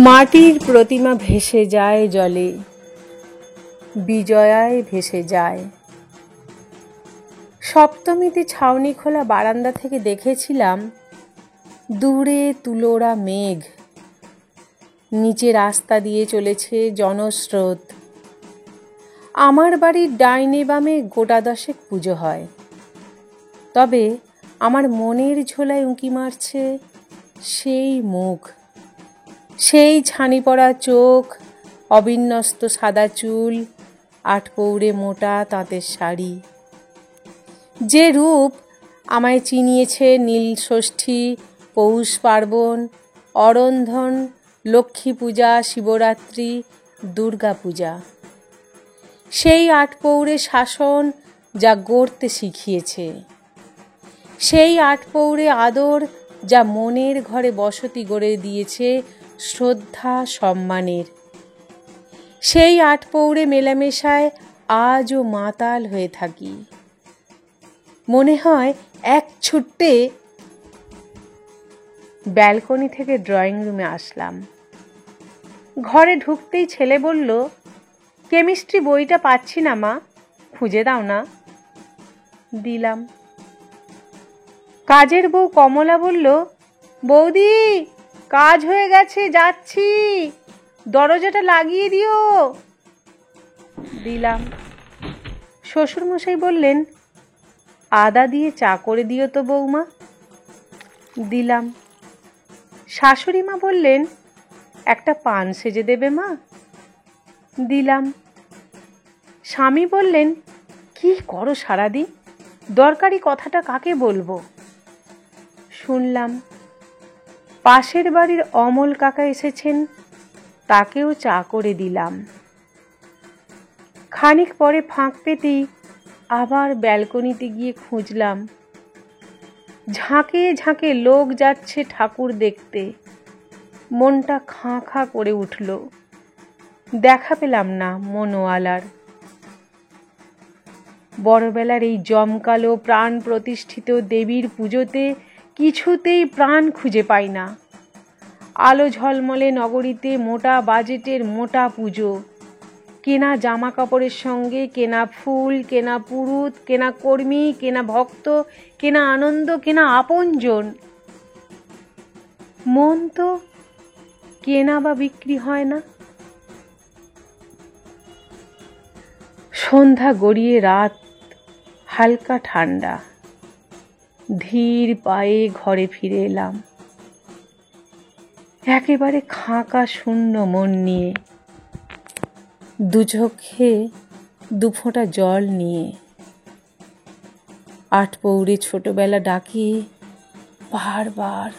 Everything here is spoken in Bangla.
মাটির প্রতিমা ভেসে যায় জলে, বিজয়ায় ভেসে যায়। সপ্তমীতে ছাউনি খোলা বারান্দা থেকে দেখেছিলাম দূরে তুলোরা মেঘ, নিচে রাস্তা দিয়ে চলেছে জনস্রোত। আমার বাড়ির ডাইনে বামে গোটা দশেক পুজো হয়, তবে আমার মনের ঝোলায় উঁকি মারছে সেই মুখ, সেই ছানি পড়া চোখ, অবিন্যস্ত সাদা চুল, আটপৌরে মোটা তাঁতের শাড়ি। যে রূপ আমায় চিনিয়েছে নীল ষষ্ঠী, পৌষ পার্বণ, অরন্ধন, লক্ষ্মী পূজা, শিবরাত্রি, দুর্গা পূজা। সেই আটপৌরে শাসন যা গড়তে শিখিয়েছে, সেই আটপৌরে আদর যা মনের ঘরে বসতি গড়ে দিয়েছে শ্রদ্ধা সম্মানের। সেই আটপৌরে মেলামেশায় আজও মাতাল হয়ে থাকি। মনে হয় এক ছুট্টে ব্যালকনি থেকে ড্রয়িং রুমে আসলাম। ঘরে ঢুকতেই ছেলে বলল, কেমিস্ট্রি বইটা পাচ্ছি না মা, খুঁজে দাও না। দিলাম। কাজের বউ কমলা বলল, বৌদি কাজ হয়ে গেছে, যাচ্ছি, দরজাটা লাগিয়ে দিও। দিলাম। শ্বশুরমশাই বললেন, আদা দিয়ে চা করে দিও তো বৌমা। দিলাম। শাশুড়ি মা বললেন, একটা পান সেজে দেবে মা। দিলাম। স্বামী বললেন, কি করো সারাদিন, দরকারি কথাটা কাকে বলবো। শুনলাম। পাশের বাড়ির অমল কাকা এসেছেন, তাকেও চা করে দিলাম। খানিক পরে ফাঁক পেতেই আবার ব্যালকনিতে গিয়ে খুঁজলাম। ঝাঁকে ঝাঁকে লোক যাচ্ছে ঠাকুর দেখতে। মনটা খাঁ খাঁ করে উঠল। দেখা পেলাম না মনোয়ালার। বড়বেলার এই জমকালো প্রাণ প্রতিষ্ঠিত দেবীর পুজোতে কিছুতেই প্রাণ খুঁজে পাই না। আলো ঝলমলে নগরীতে মোটা বাজেটের মোটা পুজো, কেনা জামা কাপড়ের সঙ্গে কেনা ফুল, কেনা পুরুত, কেনা কর্মী, কেনা ভক্ত, কেনা আনন্দ, কেনা আপনজন। মন তো কেনা বা বিক্রি হয় না। সন্ধ্যা গড়িয়ে রাত, হালকা ঠান্ডা। ধীর পায়ে ঘরে ফিরে এলাম, একেবারে খাঁকা শূন্য মন নিয়ে, দু চোখে দুফোঁটা জল নিয়ে। আটপৌরে ছোটবেলা ডাকে বারবার,